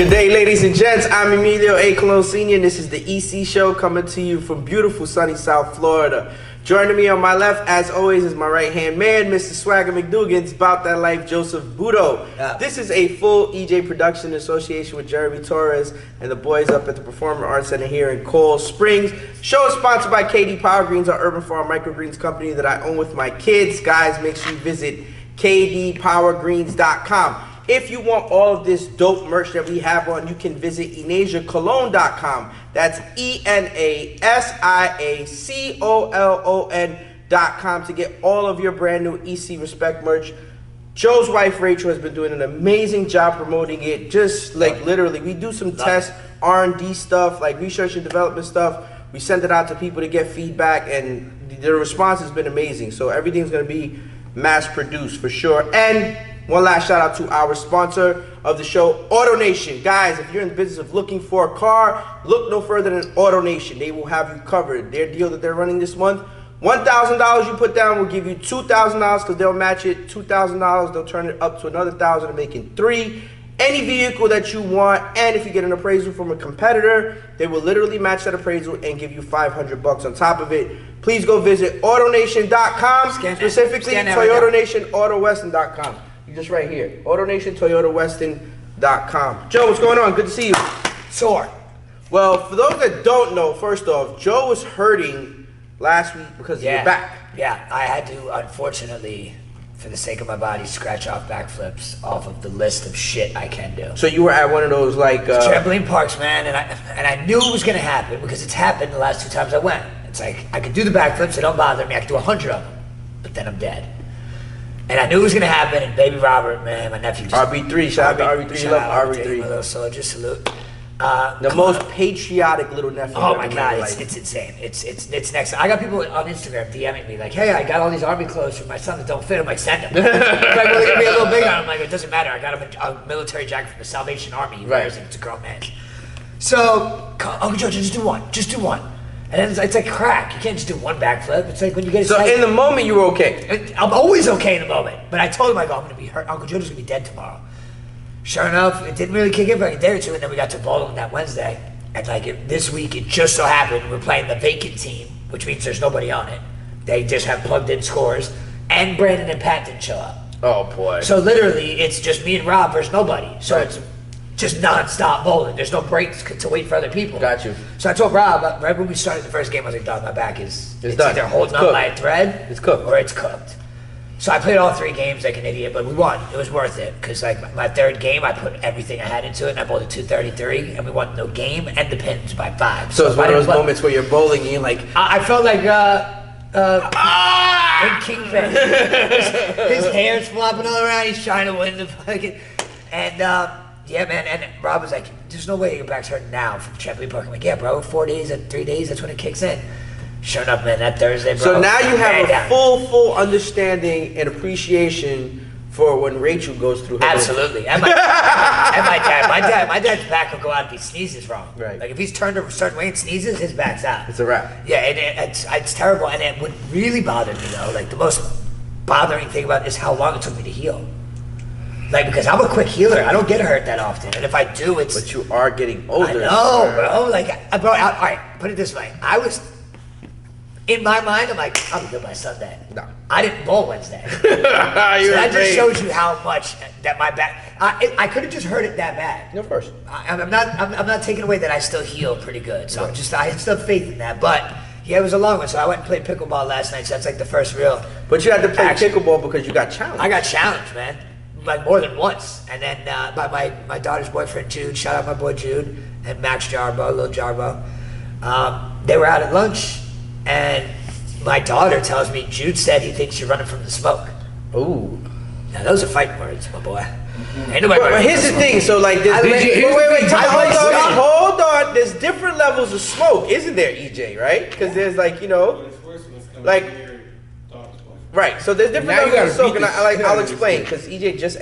Good day, ladies and gents. I'm Emilio A. Colon Sr., and this is the EC Show coming to you from beautiful sunny South Florida. Joining me on my left, as always, is my right-hand man, Mr. Swagger McDougan's About That Life, Joseph Budo. This is a full EJ production in association with Jeremy Torres and the boys up at the Performing Arts Center here in Coral Springs. Show is sponsored by KD Power Greens, our urban farm microgreens company that I own with my kids. Guys, make sure you visit kdpowergreens.com. If you want all of this dope merch that we have on, you can visit EnasiaColon.com. That's ENASIACOLON.com to get all of your brand new EC Respect merch. Joe's wife Rachel has been doing an amazing job promoting it. Just like literally, we do some tests, R&D stuff, like research and development stuff. We send it out to people to get feedback, and the response has been amazing. So everything's going to be mass produced for sure. And one last shout out to our sponsor of the show, AutoNation. Guys, if you're in the business of looking for a car, look no further than AutoNation. They will have you covered. Their deal that they're running this month, $1,000 you put down will give you $2,000 because they'll match it. $2,000, they'll turn it up to another $1,000 and make it $3,000. Any vehicle that you want, and if you get an appraisal from a competitor, they will literally match that appraisal and give you $500 on top of it. Please go visit AutoNation.com, specifically ToyotaNationAutoWestern.com. Just right here, AutoNationToyotaWestern.com. Joe, what's going on? Good to see you. Sore. Well, for those that don't know, first off, Joe was hurting last week because of your back. Yeah, I had to, unfortunately, for the sake of my body, scratch off backflips off of the list of shit I can do. So you were at one of those like trampoline parks, man, and I knew it was gonna happen because it's happened the last 2 times I went. It's like I could do the backflips, they don't bother me. I could do 100 of them, but then I'm dead. And I knew it was gonna happen, and baby Robert, man, my nephew. RB3, shout out to RB3, you love RB3. My little soldier, salute. The most patriotic little nephew. Oh my God, it's insane. It's next. I got people on Instagram DMing me like, "Hey, I got all these army clothes for my son that don't fit." I'm like, "Send them." Like, well, they're gonna be a little bigger. I'm like, "It doesn't matter. I got him a military jacket from the Salvation Army. He wears it. It's a grown man's." So, Uncle Joe, just do one. Just do one. And then it's like crack. You can't just do one backflip. It's like when you get So in the moment, you were okay? I'm always okay in the moment. But I told him, I go, I'm going to be hurt. Uncle Joe's going to be dead tomorrow. Sure enough, it didn't really kick in for like a day or two. And then we got to bowling that Wednesday. And like this week, it just so happened we're playing the vacant team, which means there's nobody on it. They just have plugged in scores. And Brandon and Pat didn't show up. Oh, boy. So literally, it's just me and Rob versus nobody. So it's just non-stop bowling. There's no breaks to wait for other people. Got you. So I told Rob, right when we started the first game, I was like, dog, my back is it's done. either holding on by a thread it's cooked. or it's cooked. So I played all 3 games like an idiot, but we won. It was worth it because like my 3rd game, I put everything I had into it, and I bowled a 233, and we won the game and the pins by 5. So it's one of those moments where you're bowling and you're like... I felt like Kingpin. His hair's flopping all around. He's trying to win the fucking... And... yeah, man, and Rob was like, there's no way your back's hurting now from trampoline park. I'm like, yeah, bro, 4 days and 3 days, that's when it kicks in. Sure enough, man, that Thursday, bro. So now you have a full understanding and appreciation for when Rachel goes through her. Absolutely. And my dad. My dad's back will go out if he sneezes wrong. Right. Like if he's turned a certain way and sneezes, his back's out. It's a wrap. Yeah, and it's terrible. And it would really bother me, though. Like the most bothering thing about it is how long it took me to heal. Like, because I'm a quick healer. I don't get hurt that often. And if I do, it's... But you are getting older. I know, bro. Like, all right, put it this way. I was... In my mind, I'm like, I'll be good by Sunday. No. I didn't bowl Wednesday. So that just shows you how much that my back... I could have just hurt it that bad. No, of course. I'm not taking away that I still heal pretty good. So I still have faith in that. But... yeah, it was a long one, so I went and played pickleball last night, so that's like the first real... But you had to play pickleball because you got challenged. I got challenged, man. Like more than once. And then by my daughter's boyfriend, Jude. Shout out my boy Jude. And Max Jarbo, little Jarbo. They were out at lunch, and my daughter tells me, Jude said he thinks you're running from the smoke. Ooh. Now, those are fighting words, my boy. Ain't nobody but here's the thing, so like this... Hold on. There's different levels of smoke, isn't there, EJ, right? Because there's like, you know... like... Right, so there's different levels of smoke, and I'll explain, because EJ just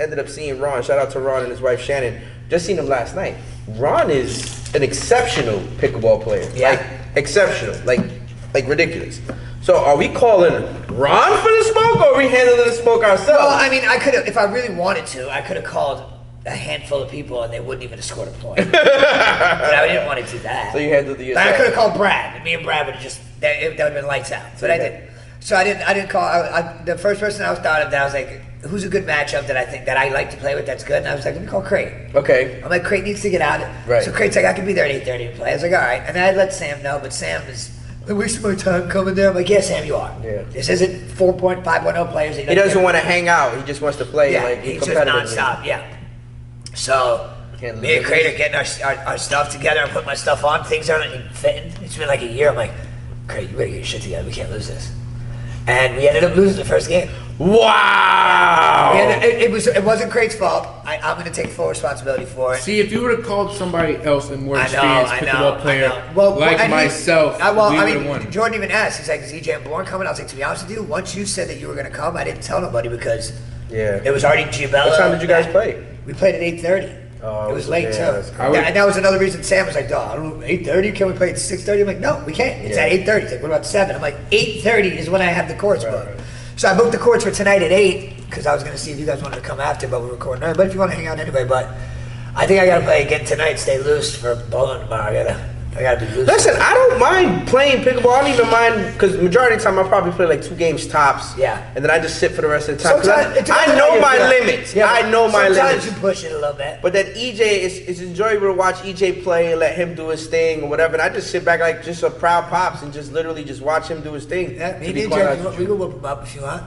ended up seeing Ron. Shout out to Ron and his wife Shannon. Just seen him last night. Ron is an exceptional pickleball player. Yeah. Like, exceptional. Like ridiculous. So are we calling Ron for the smoke, or are we handling the smoke ourselves? Well, I mean, I could have, if I really wanted to, I could have called a handful of people and they wouldn't even have scored a point. But I didn't want to do that. So you handled the But I could have called Brad, and me and Brad would have just that would have been lights out. But I didn't. So I didn't call. The first person I was thought of that I was like, who's a good matchup that I think that I like to play with that's good? And I was like, let me call Crate. Okay. I'm like, Crate needs to get out. Right. So Crate's like, I can be there at 8:30 to play. I was like, all right. And then I let Sam know, but Sam is wasting my time coming there. I'm like, yeah, Sam, you are. Yeah. This isn't 4.510 players. He doesn't want to hang out. He just wants to play like he's just competitively. nonstop. Yeah. So me and Crate are getting our stuff together and putting my stuff on. Things aren't even fitting. It's been like a year. I'm like, Crate, you better get your shit together. We can't lose this. And we ended up losing the first game. Wow! It wasn't Craig's fault. I'm going to take full responsibility for it. See, if you would have called somebody else, a more experienced pickleball player, Well, like myself, we would have won. Jordan even asked. He's like, "Is EJ and Bourne coming?" I was like, "To be honest with you, once you said that you were going to come, I didn't tell nobody because it was already Giabella." What time did you guys play? We played at 8:30. Oh, it was late too. And that was another reason Sam was like, "Dog, I don't know, 8:30? Can we play at 6:30?" I'm like, "No, we can't. It's at 8:30." He's like, "What about 7?" I'm like, "8:30 is when I have the courts booked." Right. So I booked the courts for tonight at 8 because I was going to see if you guys wanted to come after, but we're recording early. But if you want to hang out anyway, but I think I got to play again tonight. Stay loose for bowling tomorrow. I gotta be loose. Listen, I don't mind playing pickleball. I don't even mind because majority of the time I probably play like 2 games tops. Yeah. And then I just sit for the rest of the time. 'Cause Sometimes I know my limits. Yeah, I know my limits. Sometimes you push it a little bit. But then EJ, it's enjoyable to watch EJ play and let him do his thing or whatever. And I just sit back like just a proud pops and just literally just watch him do his thing. Yeah, me To and be quite honest EJ, with we you. can whip them up if you want.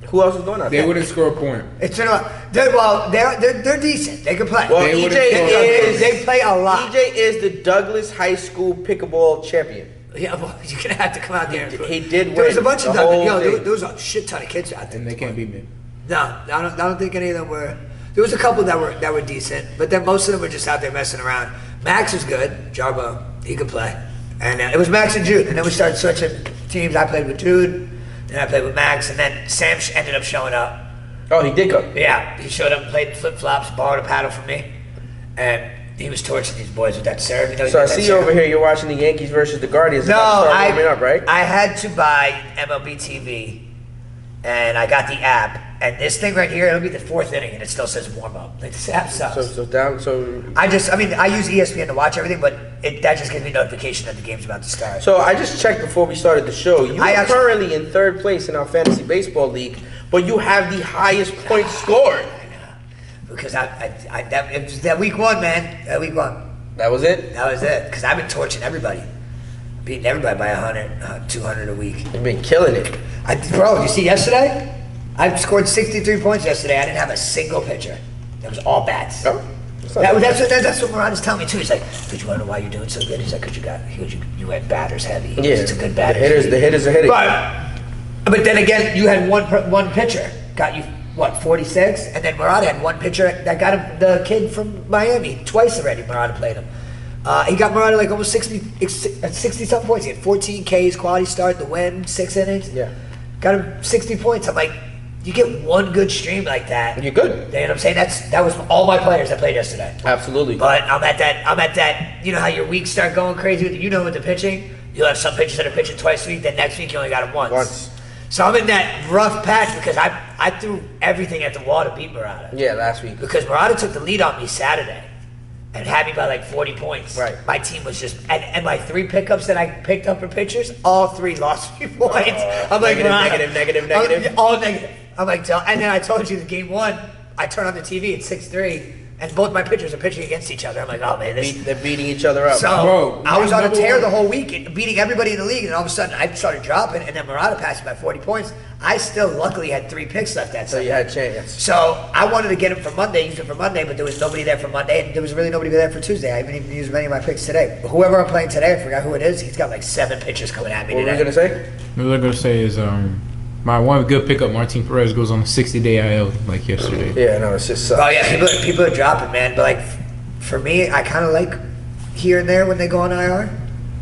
Who else is doing that? They wouldn't score a point. They're decent. They can play. Well, They EJ would've scored. is They play a lot. EJ is the Douglas High School pickleball champion. Yeah, well, you're gonna have to come out there. He did There was a win bunch of the them. whole Yo, thing. there was a shit ton of kids out there. And they can't beat me. No, I don't think any of them were. There was a couple that were decent, but then most of them were just out there messing around. Max was good. Jarbo, he could play, and it was Max and Jude. And then we started switching teams. I played with Jude, then I played with Max, and then Sam ended up showing up. Oh, he did go. Yeah, he showed up and played flip flops, borrowed a paddle from me, and he was torching these boys with that serve. You know, So I see you over here. You're watching the Yankees versus the Guardians. No, About to start warming up, right? I had to buy MLB TV, and I got the app. And this thing right here, it'll be the 4th inning, and it still says warm up. Like this app sucks. I use ESPN to watch everything, but that just gives me notification that the game's about to start. So I just checked before we started the show. You are actually- currently in 3rd place in our fantasy baseball league, but you have the highest points scored. Because it was that week 1, man. That week 1. That was it. That was it. Because I've been torching everybody, beating everybody by 100, 200 a week. You've been killing it. Bro, you see yesterday? I scored 63 points yesterday. I didn't have a single pitcher. It was all bats. Oh, That's what Murat is telling me too. He's like, "Did you want to know why you're doing so good?" He's like, "Cause you had batters heavy. He goes, Yeah, it's a good batter. The hitters are hitting. But then again, you had one pitcher got you what 46, and then Murat had one pitcher that got him the kid from Miami twice already. Murat played him. He got Murat like almost 60 something points. He had 14 Ks, quality start, the win, 6 innings. Yeah, got him 60 points. I'm like, you get one good stream like that, you're good. You know what I'm saying? That was all my players that played yesterday. Absolutely. But I'm at that. You know how your weeks start going crazy with the pitching. You'll have some pitchers that are pitching twice a week. Then next week you only got them once. So I'm in that rough patch because I threw everything at the wall to beat Murata. Yeah, last week. Because Murata took the lead on me Saturday and had me by like 40 points. Right. My team was just and my 3 pickups that I picked up for pitchers, all 3 lost 3 points. I'm like, negative. all negative. I'm like, and then I told you the game 1, I turn on the TV at 6-3, and both my pitchers are pitching against each other. I'm like, oh man, They're beating each other up. So Bro, I was on a tear #1. the whole week, beating everybody in the league, and all of a sudden I started dropping, and then Murata passed me by 40 points. I still luckily had 3 picks left that So Sunday. you had a chance. So I wanted to get him for Monday, use it for Monday, but there was nobody there for Monday, and there was really nobody there for Tuesday. I haven't even used many of my picks today. Whoever I'm playing today, I forgot who it is. He's got like 7 pitchers coming at me What were today. you gonna say? What I'm gonna say is my one good pickup, Martin Perez, goes on a 60-day IL like yesterday. Yeah, no, it's just. Oh yeah, people are dropping, man. But like, for me, I kind of like here and there when they go on IR,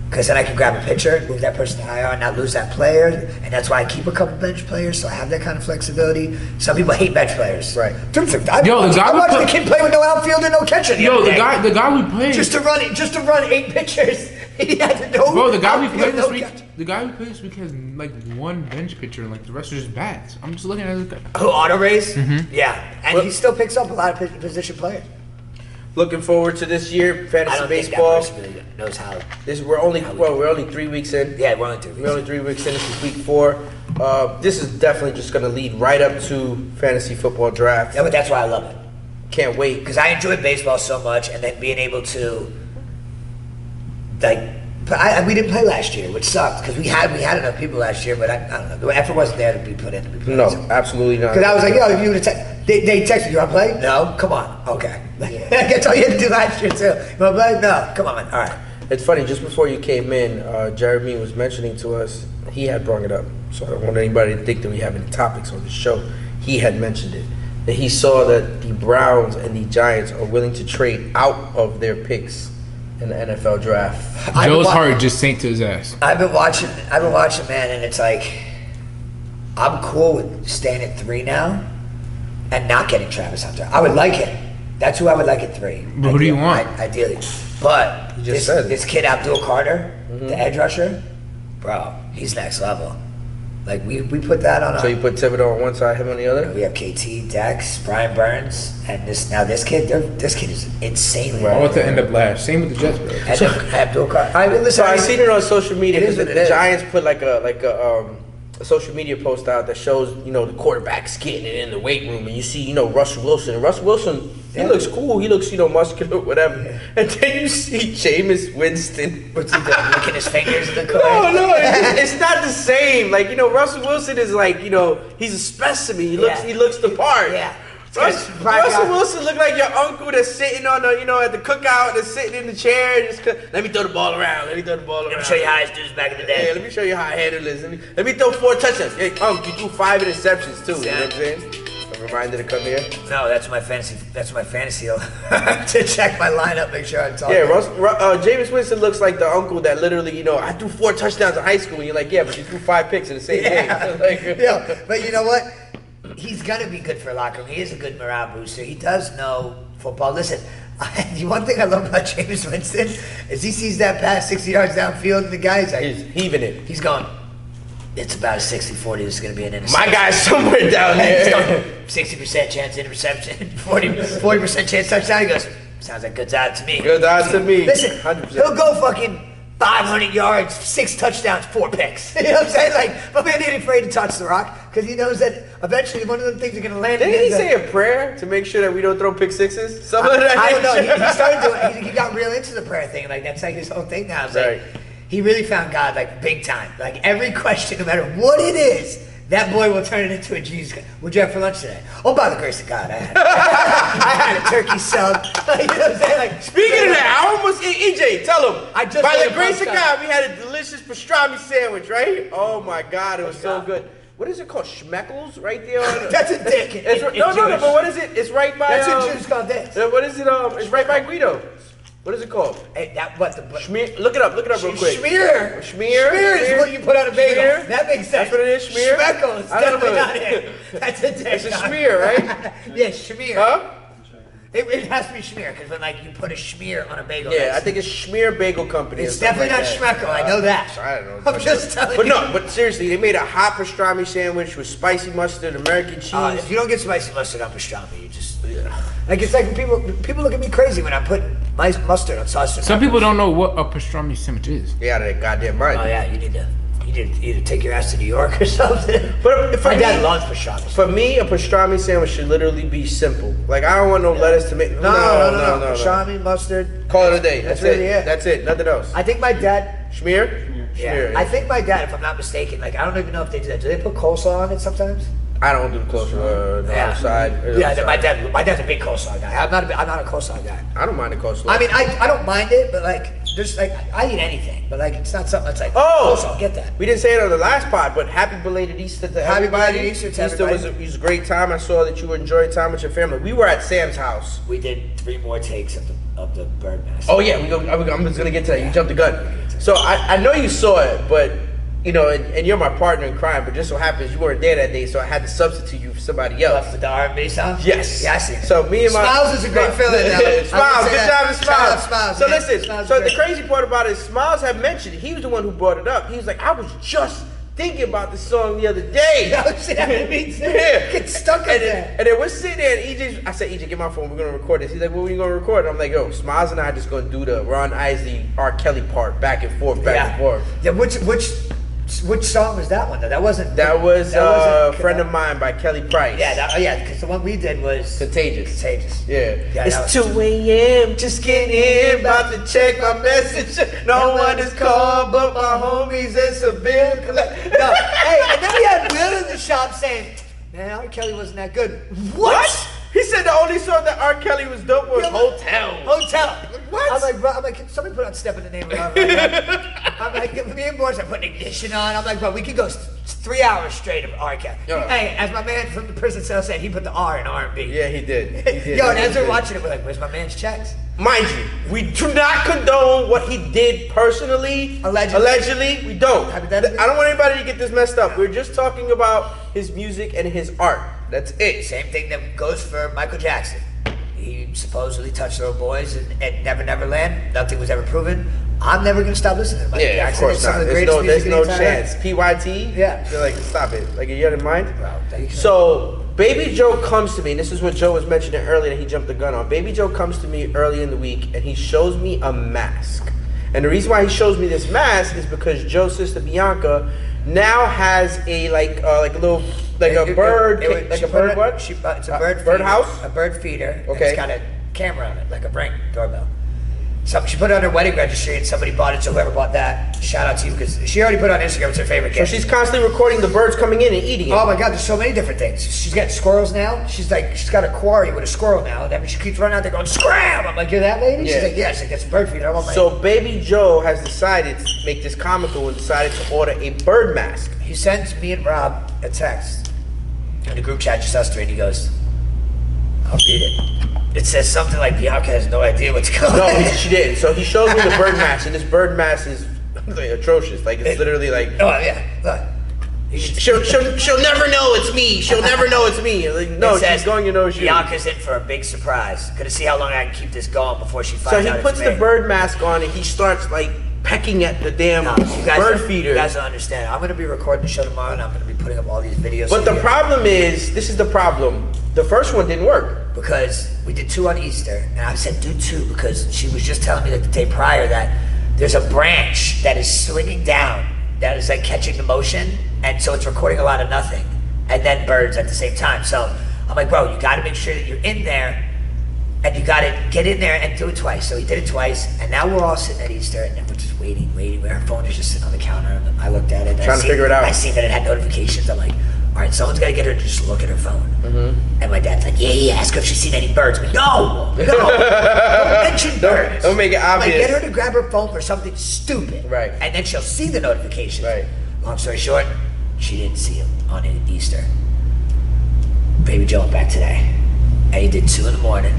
because then I can grab a pitcher, move that person to IR, and not lose that player. And that's why I keep a couple bench players, so I have that kind of flexibility. Some people hate bench players. Right. I guy watched we the kid play with no outfielder, no catcher. Yo, other day. the guy we played. just to run 8 pitchers. He had no. Bro, the guy we outfielder, played this no week, catcher. the guy we played this week has like 1 bench pitcher and like the rest are just bats. I'm just looking at this guy. Who, auto race? Mm-hmm. Yeah, and he still picks up a lot of position players. Looking forward to this year, I fantasy don't baseball. think that person really knows how. We're only 3 weeks in. Yeah, we're only 2 weeks. We're only 3 weeks in. This is week 4. This is definitely just going to lead right up to fantasy football draft. Yeah, but that's why I love it. Can't wait. Because I enjoyed baseball so much, and then being able to, like, we didn't play last year, which sucked because we had enough people last year, but I don't know. The effort wasn't there to be put in. No, absolutely not. Because I was like, yo, if you would have they texted you, want to play? No, come on, okay. That's all you had to do last year too. You want to play? No, come on, all right. It's funny. Just before you came in, Jeremy was mentioning to us. He had brought it up, so I don't want anybody to think that we have any topics on the show. He had mentioned it. That he saw that the Browns and the Giants are willing to trade out of their picks in the NFL draft. Joe's heart just sank to his ass. I've been watching, man, and it's like, I'm cool with staying at 3 now and not getting Travis Hunter. I would like him. That's who I would like at 3. But who do you want? Ideally. But You just said it. this kid, Abdul Carter, the edge rusher, bro, he's next level. Like, we put that on So you put Thibodeau on one side, him on the other? we have KT, Dex, Brian Burns, and this kid is insanely Right. I want to end up last. Same with the Jets, bro. And Abdul Carter. I mean, listen, So I seen it on social media It is because what the it is. Giants put like a social media post out that shows the quarterbacks getting it in the weight room, and you see Russell Wilson. And Russell Wilson, he looks cool. He looks muscular, whatever. And then you see Jameis Winston. What's he doing? Licking his fingers in the No, corner? no, it's not the same. Like Russell Wilson is like he's a specimen. He looks the part. Yeah. Russell Wilson look like your uncle that's sitting on the at the cookout, that's sitting in the chair. Just let me throw the ball around. Let me throw the ball around. Let me show you how I do this back in the day. Yeah, let me show you how I handle this. Let me throw 4 touchdowns. Hey, you threw 5 interceptions too. You know what I'm saying? A reminder to come here. No, that's my fantasy. To check my lineup, make sure I'm talking. Yeah, Jameis Winston looks like the uncle that literally, I threw 4 touchdowns in high school. And you're like, yeah, but you threw 5 picks in the same game. Like, Yeah, but you know what? He's gonna be good for a locker room. He is a good morale booster. He does know football. Listen, the one thing I love about Jameis Winston is he sees that pass 60 yards downfield, and the guy's like, he's heaving it. he's going. It's about a 60-40. This is going to be an interception. My guy's somewhere down there. 60% chance interception, 40% chance touchdown. He goes, sounds like good odds to me. Good odds to me. Listen, 100%. he'll go fucking 500 yards, 6 touchdowns, 4 picks. You know what I'm saying? Like, my man ain't afraid to touch the rock because he knows that eventually one of them things are going to land. Didn't he say a prayer to make sure that we don't throw pick sixes? Something like that. I don't know. He started doing. He got real into the prayer thing. Like that's like his whole thing now. It's Right. like he really found God like big time. Like every question, no matter what it is, that boy will turn it into a Jesus. What'd you have for lunch today? Oh, by the grace of God, I had a turkey sub. Like, you know what I'm saying? Like Speaking of that, I almost EJ, tell him. I just by went the grace of punched God, we had a delicious pastrami sandwich, right? Oh my God, it was so good. What is it called? Schmeckles, right there. On That's a dick. It's, no, but what is it? It's right by. That's what Jews call dicks. What is it? It's right by Guido. What is it called? Hey, that what the Schmear. Look it up real quick. Schmear. Schmear is what you put on a bagel. Schmear. That makes sense. That's what it is, schmear? Schmeckles. I don't Definitely know. not it. That's a dick. It's a schmear, right? Yeah, schmear. Huh? It has to be schmear because when like you put a schmear on a bagel. Yeah, that's- I think it's Schmear Bagel Company. It's or something definitely like not that. Schmeckle. I know that. I don't know. I'm just telling But you. no, but seriously, they made a hot pastrami sandwich with spicy mustard, American cheese. If you don't get spicy mustard on pastrami, you just like it's like when people look at me crazy when I'm putting nice mustard on sausage. Some people don't know what a pastrami sandwich is. They out of their goddamn mind. Oh yeah, you need to either take your ass to New York or something. But for my dad me- loves pastrami. For me, a pastrami sandwich should literally be simple. Like I don't want no lettuce, tomato. No. no. Pastrami, mustard. Call it a day. That's really it. it. That's it. Nothing else. I think my dad. Schmear? Yeah, Schmear. I think my dad, if I'm not mistaken, like I don't even know if they do that. Do they put coleslaw on it sometimes? I don't do the coleslaw on the side. Yeah, my dad's a big coleslaw guy. I'm not a coleslaw guy. I don't mind the coleslaw. I mean, I don't mind it, but like, there's like, I eat anything, but like, it's not something that's like, Oh! coleslaw, get that. We didn't say it on the last pod, but happy belated Easter to Happy everybody. belated Easter to Easter was everybody. a great time. I saw that you were enjoying time with your family. We were at Sam's house. We did 3 more takes of the bird nest. Oh yeah, I'm just gonna get to that. You jumped the gun. So I know you saw it, but and you're my partner in crime. But just so happens you weren't there that day, so I had to substitute you for somebody else. Left with the R&B song? Yes. Yeah, I see it. So me and my Smiles is a great feeling now. Smiles, good job to Shout Smiles. out Smiles, So man. listen, Smiles so is the great. crazy part about it is Smiles had mentioned he was the one who brought it up. He was like, I was just thinking about the song the other day. Oh, shit, me too. Yeah. Get stuck in And there. then, and then we're sitting there, and I said, EJ, get my phone. We're gonna record this. He's like, what are you gonna record? I'm like, yo, Smiles and I just gonna do the Ron Isley, R. Kelly part, back and forth, back and forth. Yeah, which song was that one though? That wasn't. That was wasn't- Friend of Mine by Kelly Price. Yeah, because the one we did was Contagious. Contagious. Yeah. Yeah, that It's was- 2 a.m. Just getting in, about to check my message. No one is called but my homies and Seville. No, hey, and then we had Will in the shop saying, "Man, R. Kelly wasn't that good." What? He said the only song that R. Kelly was dope was Hotel. Hotel. What? I'm like, can somebody put on Step in the Name of Love? I'm like, me and boys are putting Ignition on. I'm like, bro, we could go 3 hours straight of R. Kelly. Yo. Hey, as my man from the prison cell said, he put the R in R&B. Yeah, he did. He did. Yo, and He as we're did. watching it, we're like, where's my man's checks? Mind you, we do not condone what he did personally. Allegedly. We don't. Hypothetically? I don't want anybody to get this messed up. We're just talking about his music and his art. That's it. Same thing that goes for Michael Jackson. He supposedly touched little boys and Never Land. Nothing was ever proven. I'm never gonna stop listening to Michael Yeah, Jackson. of course It's some not. of the There's greatest no music in the entire chance. earth. PYT? Yeah. They're like, stop it. Like, you out of mind? Bro, thank you. So, Baby Joe comes to me, and this is what Joe was mentioning earlier that he jumped the gun on. Baby Joe comes to me early in the week, and he shows me a mask. And the reason why he shows me this mask is because Joe's sister Bianca now has a a little a bird, like a bird what? It's a bird feeder. Birdhouse? A bird feeder. Okay. And it's got a camera on it, like a Ring doorbell. So she put it on her wedding registry, and somebody bought it. So whoever bought that, shout out to you, because she already put it on Instagram. It's her favorite So gift. she's constantly recording the birds coming in and eating it. Oh my God, there's so many different things. She's got squirrels now. She's got a quarry with a squirrel now. That means she keeps running out there going, scram! I'm like, you're that lady? Yeah. She's like, yeah. She's like, that's a bird feeder. I'm like, So Baby Joe has decided to make this comical and decided to order a bird mask. he sends me and Rob a text in the group chat, just us three, and he goes, I'll read it. It says something like Bianca has no idea what's going No, on. she didn't. So he shows me the bird mask, and this bird mask is like, atrocious. Like, it's literally like, Oh, yeah. Look. she'll never know it's me. She'll never know it's me. Like, no, It says, she's going to know it's you. Bianca's in for a big surprise. Gonna see how long I can keep this going before she So finds out he it's puts me. the bird mask on, and he starts like pecking at the damn No, you guys bird don't- feeder. You guys don't understand. I'm gonna be recording the show tomorrow, and I'm gonna be putting up all these videos. But the here. problem is, this is the problem. The first one didn't work. Because we did 2 on Easter, and I said do 2 because she was just telling me like the day prior that there's a branch that is swinging down that is like catching the motion, and so it's recording a lot of nothing and then birds at the same time. So I'm like, bro, you got to make sure that you're in there, and you got to get in there and do it twice. So he did it twice, and now we're all sitting at Easter, and then we're just waiting. Her phone is just sitting on the counter, and I looked at it. And Trying to figure it out. I seen that it had notifications. I'm like, all right, someone's got to get her to just look at her phone. Mm-hmm. And my dad's like, yeah, ask her if she's seen any birds. I'm like, no, don't mention birds. Don't make it I'm like, obvious. get her to grab her phone for something stupid. Right. And then she'll see the notifications. Right. Long story short, she didn't see him on Easter. Baby Joe went back today. And he did 2 in the morning.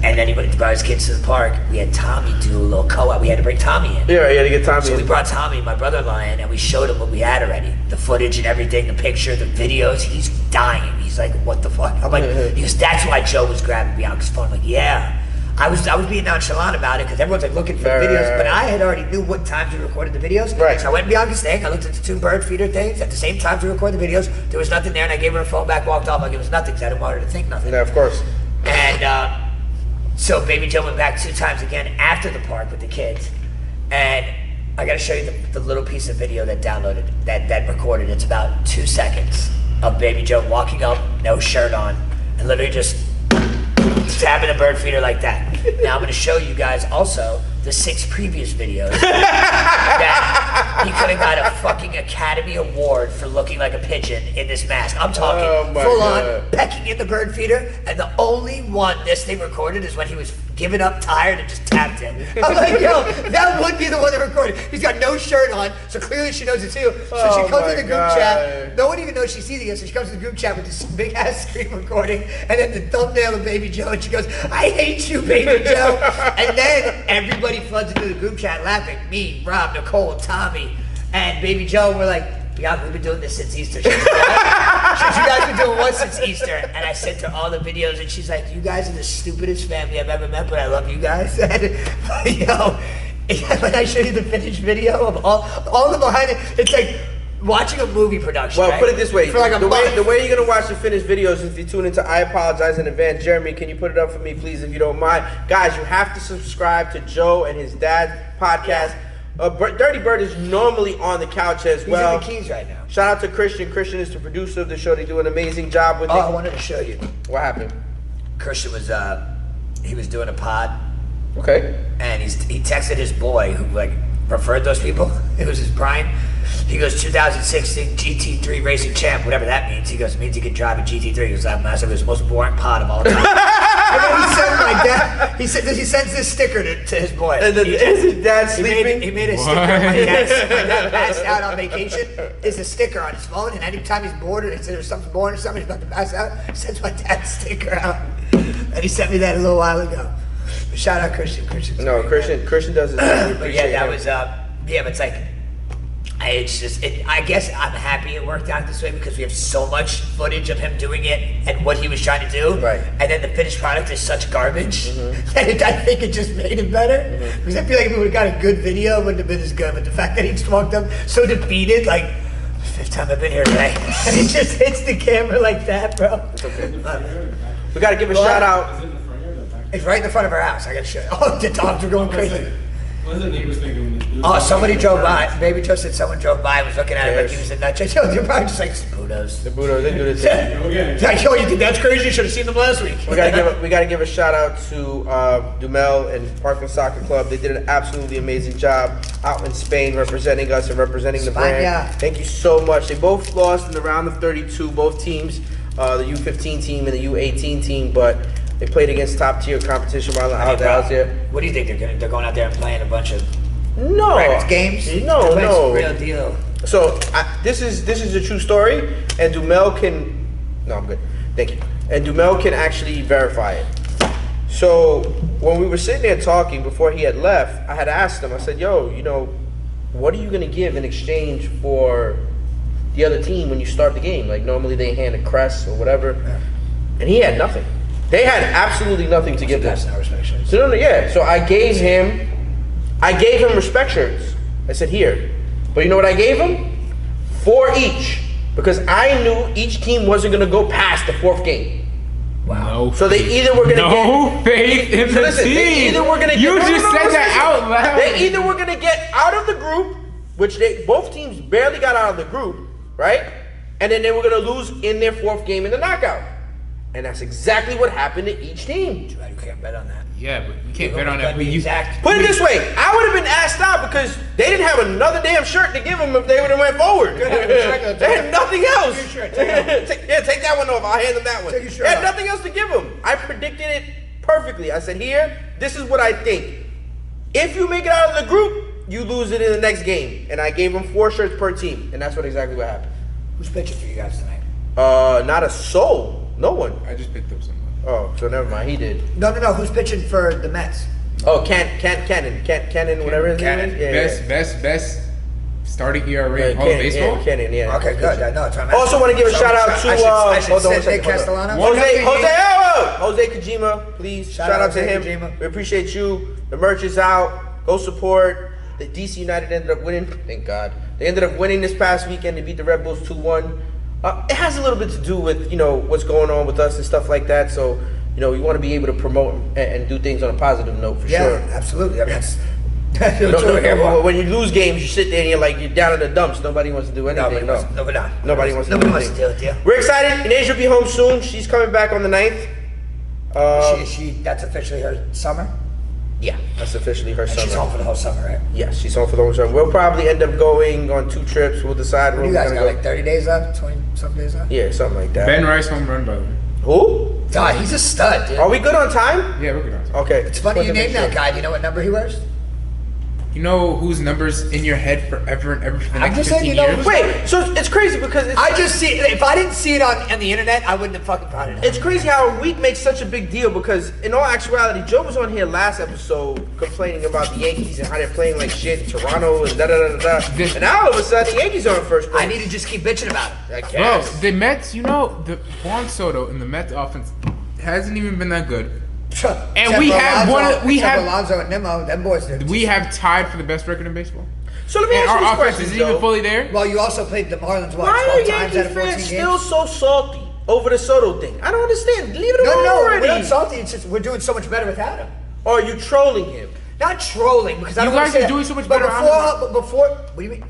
And then he went to brought his kids to the park. We had Tommy do a little co-op. We had to bring Tommy in. Yeah, you had to get Tommy So we in. brought Tommy, my brother-in-law, in, and we showed him what we had already. The footage and everything, the picture, the videos. He's dying. He's like, what the fuck? I'm like, he goes, that's why Joe was grabbing Bianca's phone. I'm like, yeah. I was being nonchalant about it because everyone's like looking for Right, videos, right, but right. I had already knew what times we recorded the videos. Right. So I went to Bianca's thing, I looked at the 2 bird feeder things. At the same time to record the videos, there was nothing there, and I gave her her phone back, walked off like it was nothing because I didn't want her to think nothing. Yeah, of course. And so Baby Joe went back 2 times again after the park with the kids. And I gotta show you the little piece of video that downloaded, that recorded. It's about 2 seconds of Baby Joe walking up, no shirt on, and literally just tapping a bird feeder like that. Now I'm gonna show you guys also the 6 previous videos that he could have got a fucking Academy Award for looking like a pigeon in this mask. I'm talking Oh my full God. on pecking in the bird feeder, and the only one this thing recorded is when he was giving up, tired, and just tapped it. I'm like, yo, that would be the one that recorded. He's got no shirt on, so clearly she knows it too. So Oh she comes my in the group God. chat. No one even knows she's seeing it, so she comes in the group chat with this big ass screen recording, and then the thumbnail of Baby Joe, and she goes, I hate you, Baby Joe. And then everybody floods into the group chat laughing. Me, Rob, Nicole, Tommy, and Baby Joe. We're like, Bianca, we've been doing this since Easter. She goes, you guys been doing what since Easter? And I sent her all the videos, and she's like, you guys are the stupidest family I've ever met, but I love you guys. And, yo, when I show you the finished video of all the behind it, it's like watching a movie production. Well, right? put it this way: For like a the month. way you're gonna watch the finished videos, if you tune into, I apologize in advance. Jeremy, can you put it up for me, please, if you don't mind, guys? You have to subscribe to Joe and his dad's podcast. Dirty Bird is normally on the couch as well. He's in the Keys right now. Shout out to Christian. Christian is the producer of the show. They do an amazing job with it. Oh, I wanted to show you. What happened? Christian was he was doing a pod, Okay. and he texted his boy who like referred those people. It was his Brian. He goes 2016 GT3 racing champ, whatever that means. He goes, it means he can drive a GT3. He goes, that massive is the most boring pod of all time. And then he sent like that. He sends this sticker to his boy. And then is his dad sleeping? He made a sticker. My dad passed out on vacation. There's a sticker on his phone, and anytime he's bored or there's something boring or something, he's about to pass out, he sends my dad's sticker out. And he sent me that a little while ago. Shout out Christian. No, Christian does it. But yeah, that was but it's like it's just I guess I'm happy it worked out this way because we have so much footage of him doing it and what he was trying to do. Right. And then the finished product is such garbage that I think it just made it better. Because I feel like if we would have got a good video, it wouldn't have been as good. But the fact that he just walked up so defeated, like fifth time I've been here today, and he just hits the camera like that, bro. It's okay. We gotta give a shout out. It's right in the front of our house. I gotta show you. Oh, the dogs are going crazy. What is the neighbors thinking when this dude? Oh, somebody drove by. Baby Joe said someone drove by and was looking at him like he was a nut job. Yo, you're probably just like, Budos. The Buddha, they do this thing. Okay. Like, yo, you think that's crazy? You should have seen them last week. We gotta give a shout out to Dumel and Parkland Soccer Club. They did an absolutely amazing job out in Spain representing us and representing the brand. España. Thank you so much. They both lost in the round of 32, both teams, the U15 team and the U18 team, but they played against top tier competition while out there. What do you think they're going out there and playing a bunch of No, practice games? No, They're playing no. some real deal. So this is a true story, and Dumel can. No, I'm good. Thank you. And Dumel can actually verify it. So when we were sitting there talking before he had left, I had asked him. I said, "Yo, what are you gonna give in exchange for the other team when you start the game? Like normally they hand a crest or whatever." And he had nothing. They had absolutely nothing to give That's them. not respect shirts. So So I gave him respect shirts. I said, here. But you know what I gave him? 4 each. Because I knew each team wasn't going to go past the 4th game. No. So they either were going to No faith in the listen, team. they either were going to You get... just said that out loud. They either were going to get out of the group, which both teams barely got out of the group, right? And then they were going to lose in their 4th game in the knockout. And that's exactly what happened to each team. Too bad you can't bet on that. Yeah, but you can't bet on Gotta that. be You, exact. Put it this way, I would have been asked out because they didn't have another damn shirt to give them if they would have went forward. They had nothing else. Take your shirt, take it off. Take that one off. I'll hand them that one. Take your shirt They had off. nothing else to give them. I predicted it perfectly. I said, here, this is what I think. If you make it out of the group, you lose it in the next game. And I gave them 4 shirts per team. And that's exactly what happened. Who's pitching for you guys tonight? Not a soul. No one. I just picked up something. Oh, so never mind. He did. No. Who's pitching for the Mets? Oh, Cannon, whatever his name Cannon. is. Yeah, Best starting ERA in all of Cannon, baseball. yeah, Cannon, yeah. Okay, good. I know. It's my Also want to give a shout out to I should hold on one say Nick second, hold on. Castellano. Jose Kojima, please shout out to Jose him. Kojima. We appreciate you. The merch is out. Go support. The DC United ended up winning. Thank God. They ended up winning this past weekend. They beat the Red Bulls 2-1. It has a little bit to do with what's going on with us and stuff like that. So we want to be able to promote and do things on a positive note for sure. Yeah, absolutely. I mean, that's When you lose games, you sit there and you're down in the dumps. Nobody wants to do anything. Nobody wants to do to anything. deal with you. We're excited. Inasia will be home soon. She's coming back on the 9th. That's officially her summer? Yeah, that's officially her summer. She's home for the whole summer, right? Yes, she's home for the whole summer. We'll probably end up going on 2 trips. We'll decide where You we're guys gonna got go. like 30 days left? 20-some days left? Yeah, something like that. Ben Rice home run, by the way. Who? God, he's a stud, dude. Are we good on time? Yeah, we're good. Okay. It's funny you named that guy. Do you know what number he wears? You know whose numbers in your head forever and ever for the I'm next just saying, 15 you know years? who's- Wait, so it's crazy because I just see it. If I didn't see it on the internet, I wouldn't have fucking brought it up. it's crazy how a week makes such a big deal because in all actuality, Joe was on here last episode complaining about the Yankees and how they're playing like shit in Toronto and da-da-da-da-da. And now all of a sudden the Yankees are in first place. I need to just keep bitching about it. I Bro, guess. the Mets, the Juan Soto and the Mets offense hasn't even been that good. And we have Alonso and Nimmo. Them boys. we have tied for the best record in baseball. So let me And ask you our this offense question, is even Joe. fully there. Well, you also played the Marlins what? Why 12 are times Yankee out of 14 fans games? still so salty over the Soto thing? I don't understand. Leave it alone No, already. we're not salty. It's just we're doing so much better without him. Or are you trolling him? Not trolling because I You don't guys wanna say are that. doing so much But better before, what do you mean?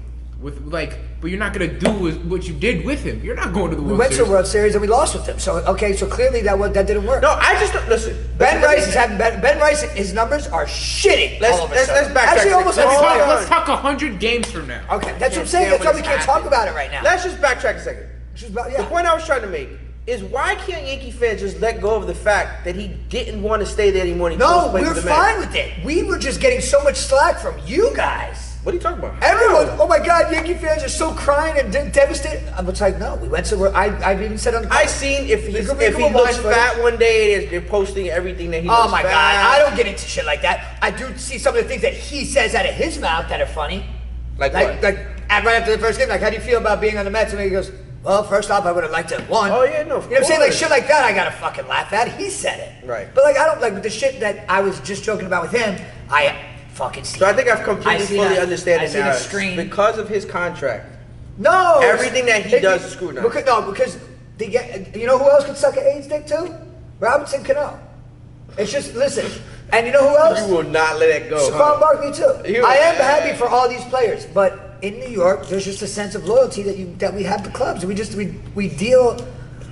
But you're not gonna do what you did with him. You're not going to the We World went to Series. the World Series and we lost with him. So clearly that didn't work. No, I just don't listen. Ben Rice is having Ben Rice. His numbers are shitting. Let's all of a backtrack. sudden. Actually, almost Let's every talk- player. Let's talk 100 games from now. Okay, that's what I'm Can't saying. stand That's why we what's can't talk happening. about it right now. Let's just backtrack a second. The Yeah. point I was trying to make is why can't Yankee fans just let go of the fact that he didn't want to stay there anymore? And he chose No, to play we for were the Mets? fine with it. We were just getting so much slack from you guys. What are you talking about? Everyone, oh my God, Yankee fans are so crying and devastated. I'm like, no, we went to where I've even said on the I seen if he Make if him he a looks wise fat one day, they're posting everything that he Oh looks my fat. God, I don't get into shit like that. I do see some of the things that he says out of his mouth that are funny. Like what? right after the first game, like, how do you feel about being on the Mets? And he goes, well, first off, I would have liked to have won. Oh, yeah, no, of You know what I'm saying? Like, course. shit like that, I gotta fucking laugh at. He said it. Right. But, like, I don't, like, with the shit that I was just joking about with him, I fucking see So I think I've completely see fully that. understand I it see now. the screen. Because of his contract. No. Everything that he does is scrutinized. Because they get, you know who else could suck an AIDS dick too? Robinson Cano. It's just, listen, and you know who else? You will not let it go. Saquon Barkley too. You- I am happy for all these players, but in New York, there's just a sense of loyalty that we have to clubs. We deal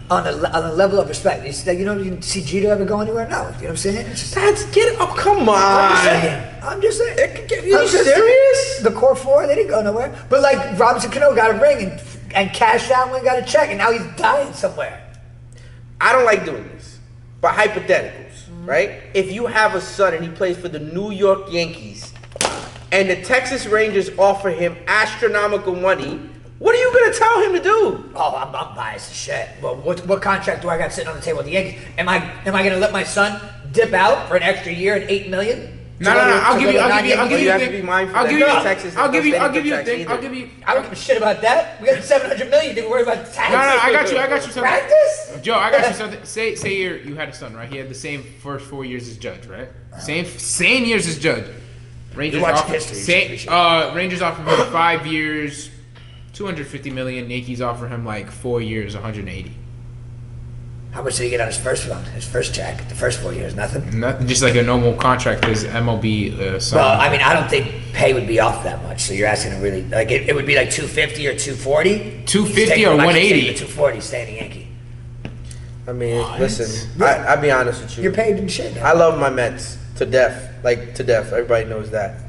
on a level of respect. It's like, you see Jeter ever go anywhere? No. You know what I'm saying? It's just, That's get up. Come on. I'm just saying. You I'm just serious? saying. The core four, they didn't go nowhere. But like Robinson Cano got a ring and cashed out when he got a check, and now he's dying somewhere. I don't like doing this, but hypotheticals, right? If you have a son and he plays for the New York Yankees, and the Texas Rangers offer him astronomical money, what are you gonna tell him to do? Oh, I'm biased as shit. Well, what contract do I got sitting on the table with the Yankees? Am I gonna let my son dip out for an extra year and $8 million? No. I'll give you You a have to thing. be mindful I'll that give you. Texas I'll give you. don't I'll give you a stand thing. for I'll tax give you. I don't give a shit about that. We got $700 million. Didn't worry about tax. No. I got you. I got you something. Practice? Joe, I got you something. Say you had a son, right? He had the same first 4 years as Judge, right? Same years as Judge. Rangers watch offer history. Rangers offer him 5 years, $250 million. Yankees offer him like 4 years, 180. How much did he get on his first one? His first check? The first 4 years? Nothing? Nothing, just like a normal contract as MLB son. Well, I mean, I don't think pay would be off that much. So you're asking to really, like, it would be like 250 or 240? 250 or 180? 240 staying Yankee. I mean, listen, I'll be honest with you. You're paid in shit now. I love my Mets to death, like to death. Everybody knows that.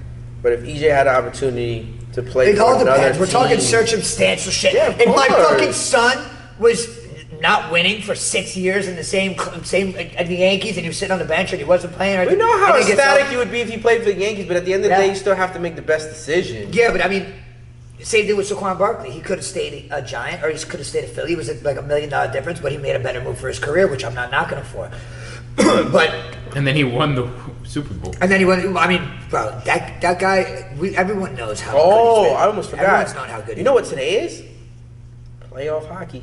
But if EJ had an opportunity to play It for all another depends. We're talking team- circumstantial shit. Yeah, of If my course. fucking son was not winning for 6 years in the same at the Yankees, and he was sitting on the bench and he wasn't playing. We know how and he gets ecstatic out- you would be if you played for the Yankees, but at the end of the Yeah. day, you still have to make the best decision. Yeah, but I mean, same thing with Saquon Barkley. He could have stayed a Giant, or he could have stayed a Philly. It was like $1 million difference, but he made a better move for his career, which I'm not knocking him for. But and then he won the Super Bowl. and then he went. I mean, bro, that guy. Everyone knows how. good Oh, he's been. I almost forgot. Everyone's known how good. You know what today is? Playoff hockey.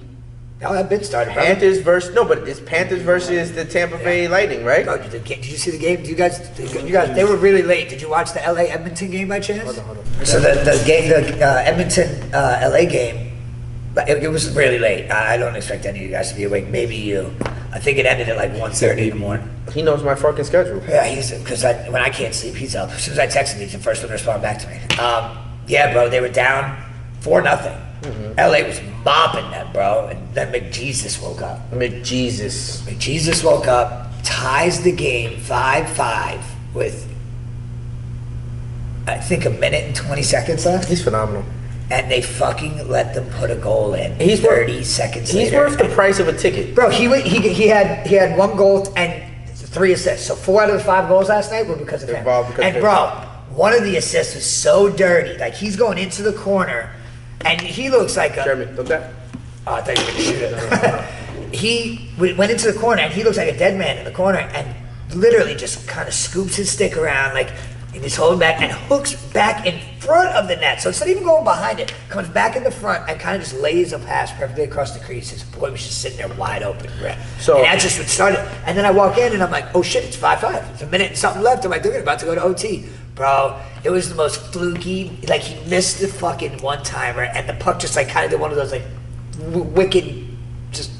How that bit started, bro. Panthers versus it's Panthers versus the Tampa Bay Lightning, right? Bro, did you see the game? You guys, they were really late. Did you watch the LA Edmonton game by chance? Hold on. So the game, the Edmonton LA game, it was really late. I don't expect any of you guys to be awake. Maybe you. I think it ended at like 1:30 in the morning. He knows my fucking schedule. Yeah, because when I can't sleep, he's up. As soon as I text him, he's the first one to respond back to me. Yeah, bro, they were down 4-0. LA was mopping them, bro, and then McJesus woke up. McJesus. McJesus woke up, ties the game 5-5 with, I think, 1:20 left. He's phenomenal. And they fucking let them put a goal in. He's 30 seconds He's later. worth the price of a ticket. Bro, he had 1 goal and 3 assists. So 4 out of the 5 goals last night were because of him. Involved because And of bro, one of the assists was so dirty. Like, he's going into the corner, and he looks like a. Jeremy, don't that? Oh, I thought you were gonna shoot it. He went into the corner, and he looks like a dead man in the corner, and literally just kind of scoops his stick around, like and he's holding back and hooks back in front of the net. So instead of even going behind it, comes back in the front and kind of just lays a pass perfectly across the crease. His boy was just sitting there wide open. So- and that's just what started. And then I walk in and I'm like, oh shit, it's 5-5. It's a minute and something left. I'm like, they're about to go to OT. Bro, it was the most fluky. Like, he missed the fucking one-timer and the puck just like kind of did one of those like wicked just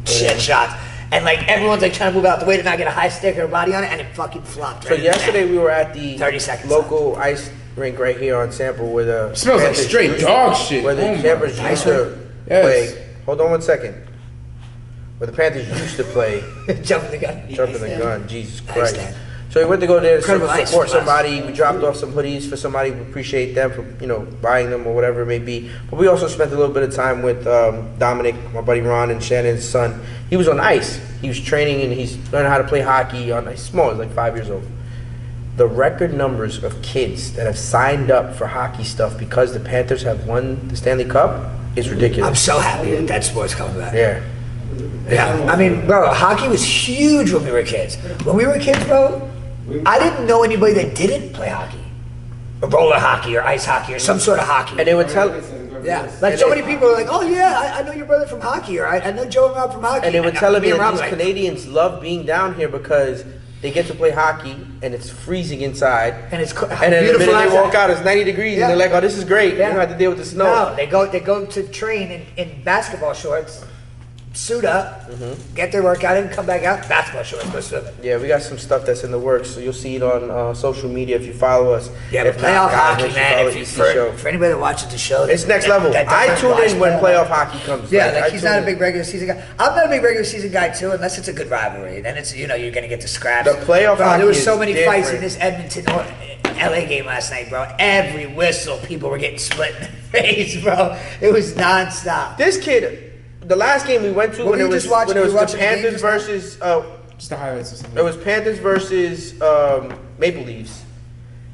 shit shots. And like everyone's like trying to move out the way to not get a high stick or a body on it, and it fucking flopped. So Right in the yesterday net. we were at the 30 seconds local ice rink right here on Sample where the Smells like Panthers straight used- dog shit. Where the Oh my Panthers God. used to Yes. play. Hold on one second. Where the Panthers used to play. jumping the gun. Jumping the gun, Jesus Christ. stand. So we went to go there to Incredible ice support from us. somebody. We dropped off some hoodies for somebody. We appreciate them for, buying them or whatever it may be. But we also spent a little bit of time with Dominic, my buddy Ron, and Shannon's son. He was on ice. He was training and he's learning how to play hockey on ice. Small, he's like 5 years old. The record numbers of kids that have signed up for hockey stuff because the Panthers have won the Stanley Cup is I'm ridiculous. so happy that that sport's coming back. Yeah. Yeah, I mean, bro, hockey was huge when we were kids. When we were kids, bro, I didn't know anybody that didn't play hockey, or roller hockey, or ice hockey, or some sort of hockey. And they would tell, Yeah, like so many people are like, oh yeah, I know your brother from hockey, or I know Joe and Rob from hockey. and they were telling me and that Rob these was like, Canadians love being down here because they get to play hockey and it's freezing inside. And it's And then the beautiful minute they outside. walk out, it's 90 degrees, Yeah. and they're like, "Oh, this is great. Yeah. You don't have to deal with the snow." No, they go to train in basketball shorts, suit up, get their workout in, come back out, basketball shorts, go swimming. Yeah, we got some stuff that's in the works, so you'll see it on social media if you follow us. Yeah, If but playoff not, guys, hockey, make sure you man. follow If you, EC Show. for anybody that watches the show, It's next that- level. that I doesn't tune watch in when playoff hockey comes. Yeah, Like, I like he's tune not a in. big regular season guy. I'm not a big regular season guy too, unless it's a good rivalry. Then it's you're gonna get the scraps. The playoff bro, hockey there was is so many fights in different. this Edmonton or LA game last night, bro. Every whistle, people were getting split in the face, bro. It was nonstop. This kid, the last game we went to What when were it you was just watching? when it You was were the watching the game Panthers just now? versus Just the highlights or something. it was Panthers versus Maple Leafs.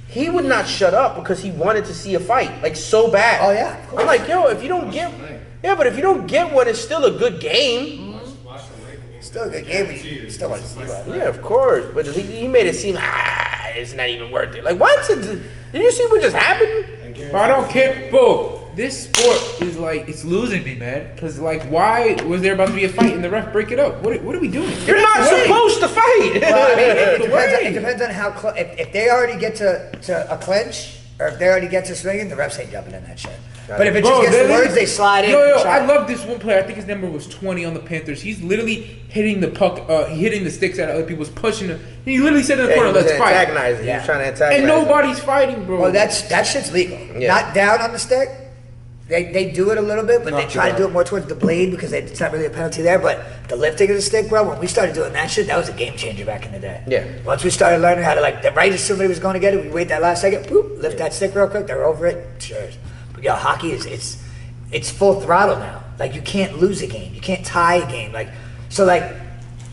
He would not shut up because he wanted to see a fight, like so bad. Oh, yeah, of course. I'm like, yo, if you don't get, yeah, but if you don't get one, it's still a good game. Still a good game. But you still want to see one. Yeah, of course, but he made it seem it's not even worth it. Like, what? Did you see what just happened? But I don't care, bro. This sport is like it's losing me, man. Cause like, why was there about to be a fight and the ref break it up? What are we doing? You're not supposed to fight. Well, I mean, it The depends, way. it depends on how if they already get to a clinch or if they already get to swinging, the refs ain't jumping in that shit. But if it just gets to words, they slide in. Yo, and try. I love this one player. I think his number was 20 on the Panthers. He's literally hitting the puck, hitting the sticks out of other people's, pushing them. He literally said in the Yeah, corner, he was "Let's fight." antagonizing. He Yeah. was trying to antagonize. And him. nobody's fighting, bro. Well, that shit's legal. Yeah. Not down on the stick. They do it a little bit, but they Knock try it to do out. it more towards the blade because it's not really a penalty there. But the lifting of the stick, bro, when we started doing that shit, that was a game changer back in the day. Yeah. Once we started learning how to right as somebody was going to get it, we wait that last second, boop, lift that stick real quick, they're over it. Sure. But yo, hockey it's full throttle now. Like you can't lose a game, you can't tie a game. Like so,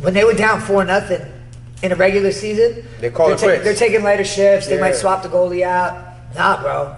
when they were down 4-0 in a regular season, They call it quits. they're taking later shifts. They Yeah. might swap the goalie out. Nah, bro.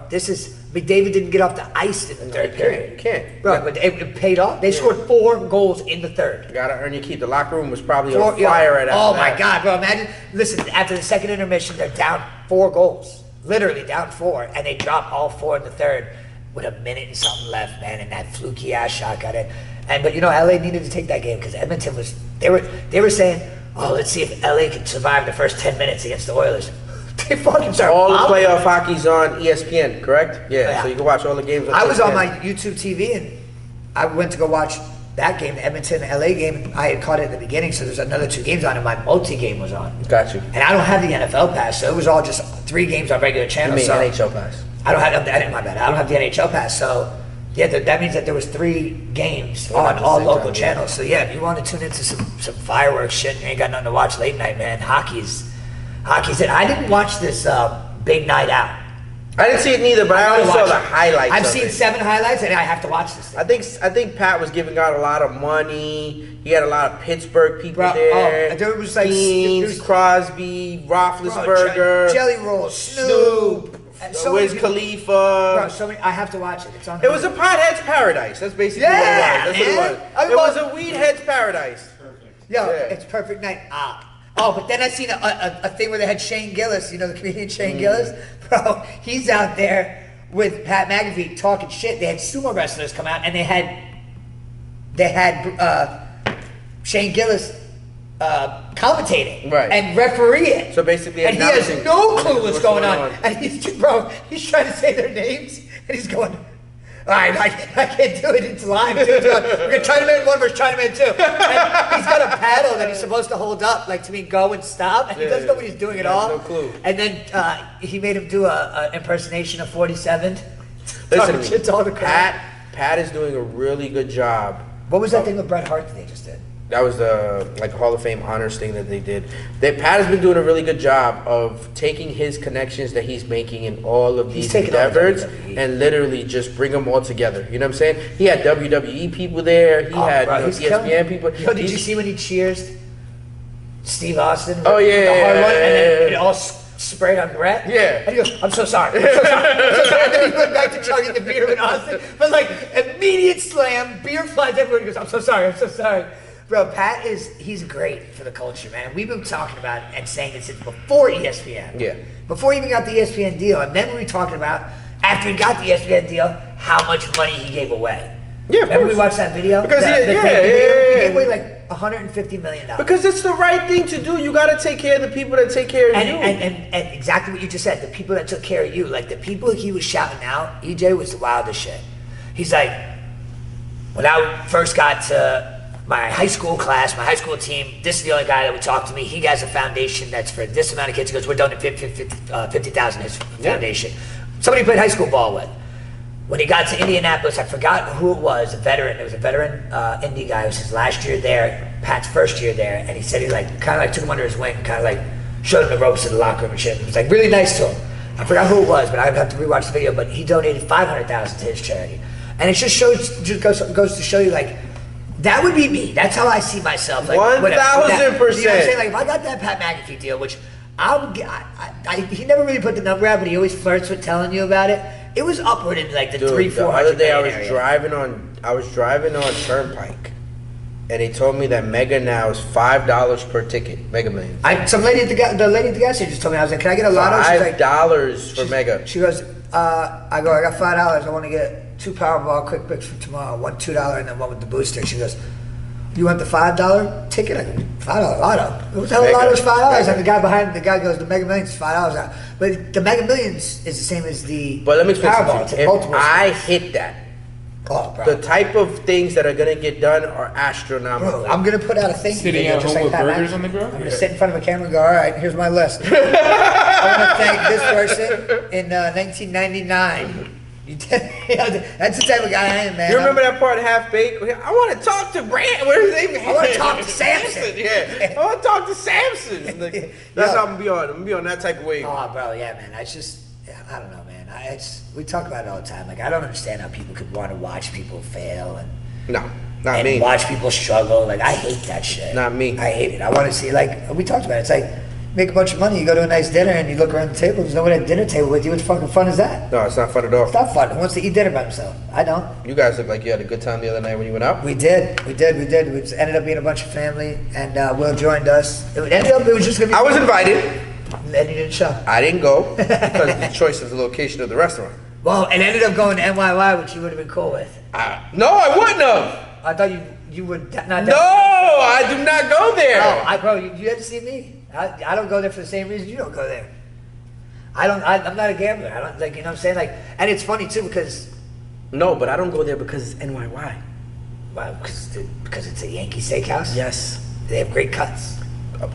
McDavid didn't get off the ice in the third period. You can't. Bro, but it paid off. They scored 4 goals in the third. You gotta earn your keep. The locker room was probably Four- on fire right after Oh that. my God, bro! Imagine. Listen, after the second intermission, they're down 4 goals, literally down 4, and they drop all 4 in the third with a minute and something left, man. And that fluky ass shot got in. But LA needed to take that game because Edmonton was. They were saying, oh, let's see if LA can survive the first 10 minutes against the Oilers. They fucking started. All the bombing. playoff hockey's on ESPN, correct? Yeah, Yeah. so you can watch all the games. I was on ESPN. my YouTube TV and I went to go watch that game, the Edmonton LA game. I had caught it at the beginning, so there's another 2 games on, and my multi game was on. Got you. And I don't have the NFL pass, so it was all just 3 games on regular You channels. mean So NHL pass? I don't have that. My bad. I don't have the NHL pass, so yeah, that means that there was 3 games Well, on not the all same local time, yeah. channels. So yeah, if you want to tune into some fireworks shit and you ain't got nothing to watch late night, man, hockey's it. I didn't watch this big night out. I didn't see it neither, but I only gotta saw watch the it. highlights. I've of seen it. 7 highlights, and I have to watch this thing. I think Pat was giving out a lot of money. He had a lot of Pittsburgh people Bro, there. there was like- Deans, there was- Crosby, Roethlisberger, Jelly Roll, Snoop, and so many Wiz people- Khalifa. Bro, so many. I have to watch it. It's on. It was a pothead's paradise. That's basically Yeah, what it was. That's man. what it was. It was a weedhead's paradise. Yo, Yeah. it's perfect night out. Oh, but then I seen a thing where they had Shane Gillis, you know, the comedian Shane Gillis? Bro, he's out there with Pat McAfee talking shit. They had sumo wrestlers come out, and they had Shane Gillis commentating Right. and referee it. So basically and he has announcing no clue what's what's going going on. on. And he's trying to say their names, and he's going, all right, I can't do it. It's live. Dude. We're going to Chinaman 1 versus Chinaman 2. And he's got a paddle that he's supposed to hold up, like to mean go and stop. And he doesn't know what he's doing at He has all. no clue. And then he made him do a impersonation of 47. Listen, Shit to all the crowd. Pat is doing a really good job. What was that thing with Bret Hart that they just did? That was the like Hall of Fame honors thing that they did. Pat has been doing a really good job of taking his connections that he's making in all of these taking over endeavors WWE. and literally just bring them all together. You know what I'm saying? He had WWE people there. He had bro, he's killing ESPN it. people. Yo, did you see when he cheers Steve Austin? Oh, yeah, the hard yeah, one, yeah, and then yeah. it all sprayed on Brett. Yeah. And he goes, "I'm so sorry. I'm so sorry. I'm so sorry." And then he went back to chugging the beer with Austin. But like immediate slam, beer flies everywhere. He goes, "I'm so sorry. I'm so sorry." Bro, Pat he's great for the culture, man. We've been talking about it and saying it since before ESPN. Yeah. Before he even got the ESPN deal, and then we were talking about after he got the ESPN deal, how much money he gave away. Yeah, of remember we course. watched that video? Because The yeah, fake yeah, video? yeah. He gave away like $150 million. Because it's the right thing to do. You got to take care of the people that take care of And, you. and exactly what you just said, the people that took care of you, like the people he was shouting out, EJ was the wildest shit. He's like, when I first got to my high school class, my high school team, this is the only guy that would talk to me. He has a foundation that's for this amount of kids. He goes, we're done at 50,000, his foundation. Somebody he played high school ball with. When he got to Indianapolis, I forgot who it was, a veteran. It was a veteran indie guy. It was his last year there, Pat's first year there. And he said he like kind of like took him under his wing, kind of like showed him the ropes in the locker room and shit. It was like really nice to him. I forgot who it was, but I'd have to rewatch the video. But he donated $500,000 to his charity, and it just goes to show you like that would be me. That's how I see myself. Like 1000%. You know what I'm saying? Like if I got that Pat McAfee deal, which he never really put the number out, but he always flirts with telling you about it. It was upward in like the Dude, 300-400 the other day I million was area. driving on Turnpike, and they told me that Mega now is $5 per ticket. Mega Millions. Some lady at the lady at the gas station just told me, I was like, "Can I get a lotto?" She's like, $5 for Mega. She goes, I got $5. I want to get 2 Powerball quick picks for tomorrow. One $2 and then one with the booster. She goes, "You want the $5 ticket?" I go, $5 lotto. What the hell? Mega. Lotto is $5. Mega. And the guy goes, "The Mega Millions is $5." But the Mega Millions is the same as the But let me explain Powerball. It's something. in If multiple I spots. hit that, Oh, bro. the type of things that are gonna get done are astronomical. Bro, I'm gonna put out a thank you Sitting video at just home like with Pat burgers McAfee. on the grill? I'm gonna Yeah. sit in front of a camera and go, "All right, here's my list. I want to thank this person in 1999." That's the type of guy I am, man. You remember that part of Half Baked? I want to talk to Brand. Where's his name? I wanna talk to Samson. Yeah, I want to talk to Samson. Like, that's Yo. how I'm gonna be on. I'm gonna be on that type of wave. Oh, bro, yeah, man. I don't know, man. We talk about it all the time. Like, I don't understand how people could want to watch people fail and No, not and me. watch people struggle. Like, I hate that shit. Not me. I hate it. I want to see, like, we talked about it. It's like, make a bunch of money, you go to a nice dinner, and you look around the table, there's no one at the dinner table with you. What fucking fun is that? No, it's not fun at all. It's not fun. Who wants to eat dinner by himself? I don't. You guys look like you had a good time the other night when you went out. We did. We just ended up being a bunch of family, and Will joined us. It was just going to be I was invited. And he didn't show. I didn't go because of the choice of the location of the restaurant. Well, it ended up going to NYY, which you would have been cool with. No, I wouldn't have. I thought you would not. No, I do not go there. Oh, bro, you haven't seen me. I don't go there for the same reason you don't go there. I'm not a gambler. I don't like, you know what I'm saying? Like, and it's funny too because, No, but I don't go there because it's NYY. well, because it's a Yankee steakhouse. Yes, They have great cuts.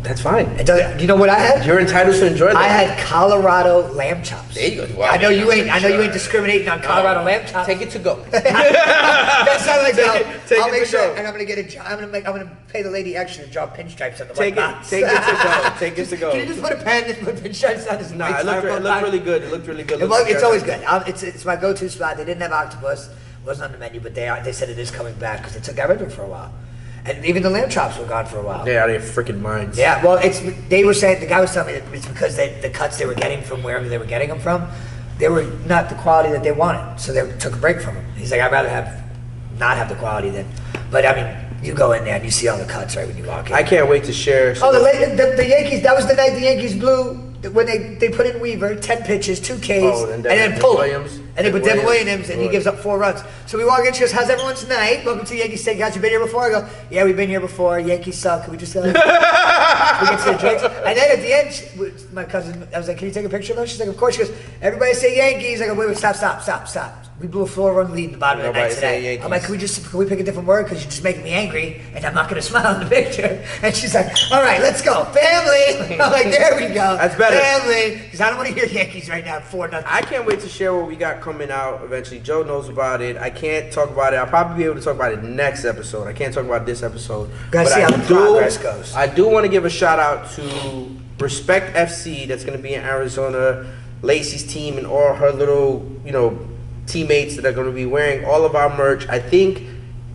that's fine. You know what I had? You're entitled to enjoy that. I had Colorado lamb chops. There you go. Wow. I know you ain't discriminating on Colorado lamb chops. Take it to go. That's not like Take I'll it make to sure, go. and I'm gonna pay the lady extra to draw pinstripes on the Take white it. box. Take it to go. Take it to go. Can you just put a pen and put pinstripes on his Nah, white it looked styrofoam really box? good. It looked really good. It's always good. It's my go-to spot. They didn't have octopus. It wasn't on the menu, but they said it is coming back because they got rid of it for a while. And even the lamb chops were gone for a while. They're out of their freaking minds. Yeah, well, they were saying, the guy was telling me it's because the cuts they were getting from wherever they were getting them from, they were not the quality that they wanted. So they took a break from them. He's like, I'd rather not have the quality than, but I mean, You go in there and you see all the cuts right when you walk in. I can't wait to share. Oh, the Yankees, that was the night the Yankees blew, when they put in Weaver, 10 pitches, 2 Ks, Oh, and then then pull Williams. And they put Devin Williams. Williams, and he gives up 4 runs. So we walk in, she goes, how's everyone's night? Welcome to Yankee Steakhouse. You been here before? I go, yeah, we've been here before. Yankees suck. Can we just we get some drinks? And then at the end, my cousin, I was like, can you take a picture of us? She's like, of course. She goes, everybody say Yankees. I go, wait, stop. We blew a 4-run lead in the bottom of the Nobody night say today. Yankees. I'm like, can we pick a different word? Because you're just making me angry, and I'm not going to smile in the picture. And she's like, all right, let's go. Family. I'm like, there we go. That's better. Family. Because I don't want to hear Yankees right now, 4-0. I can't wait to share what we got coming out eventually. Joe knows about it. I can't talk about it. I'll probably be able to talk about it next episode. I can't talk about this episode. Gotta see how the progress goes. I do want to give a shout out to Respect FC that's going to be in Arizona, Lacey's team, and all her little, teammates that are going to be wearing all of our merch. I think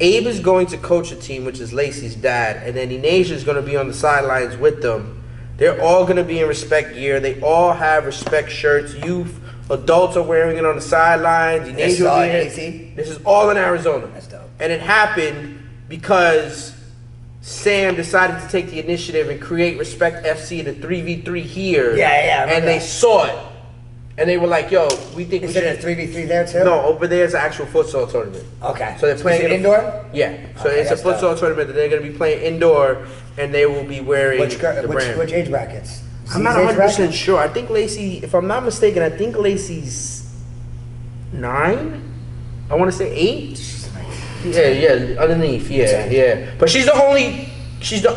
Abe is going to coach a team, which is Lacey's dad, and then Inasia is going to be on the sidelines with them. They're all going to be in Respect gear. They all have Respect shirts. Youth, adults are wearing it on the sidelines. This is Inasia all will in be AZ? in- This is all in Arizona. That's dope. And it happened because Sam decided to take the initiative and create Respect FC in a 3v3 here. Yeah, I remember And they that. saw it. And they were like, yo, we think Is we it a should. 3v3 there too? No, over there is an actual futsal tournament. Okay. So they're playing Is it in a- indoor? Yeah. So Okay, it's a that's futsal dope. tournament that they're going to be playing indoor, and they will be wearing Which the brand. age brackets? I'm not Z's age 100% bracket? sure. I think Lacey, if I'm not mistaken, I think Lacey's 9. I want to say 8. Yeah, underneath. Yeah. But she's the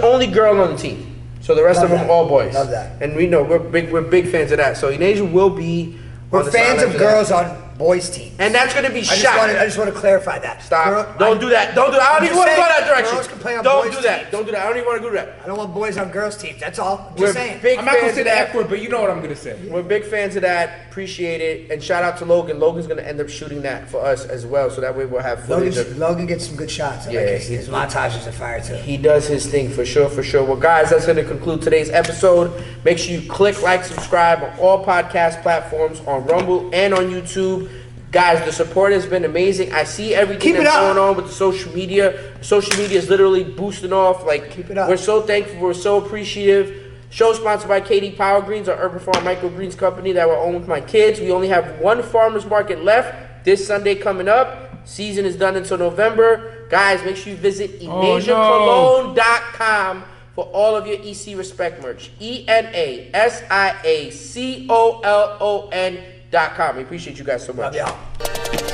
only girl on the team. So the rest Love of them that. all boys. Love that. And we know we're big fans of that. So Inasia will be. on We're the fans sidelines of that. girls on boys' teams. And that's going to be I shot. just want to clarify that. Stop. Don't do that. Don't do that. I don't I'm even want to just go that saying, girls direction. can play on Don't boys' do that. teams. Don't do that. I don't even want to do that. I don't want boys on girls' teams. That's all. Just We're saying. big I'm not gonna fans say of the that. F word, but you know what I'm gonna say. We're big fans of that. Appreciate it. And shout out to Logan. Logan's going to end up shooting that for us as well. So that way we'll have footage of. Logan gets some good shots. I Yeah, like his montages are fire too. He does his thing for sure. Well, guys, that's going to conclude today's episode. Make sure you click, like, subscribe on all podcast platforms, on Rumble and on YouTube. Guys, the support has been amazing. I see everything Keep it that's up. going on with the social media. Social media is literally boosting off. Like, Keep it up. We're so thankful. We're so appreciative. Show sponsored by KD Power Greens, our Urban Farm Microgreens company that will own with my kids. We only have one farmer's market left this Sunday coming up. Season is done until November. Guys, make sure you visit EnasiaCologne.com for all of your EC Respect merch. ENASIACOLON.com. We appreciate you guys so much. Love y'all.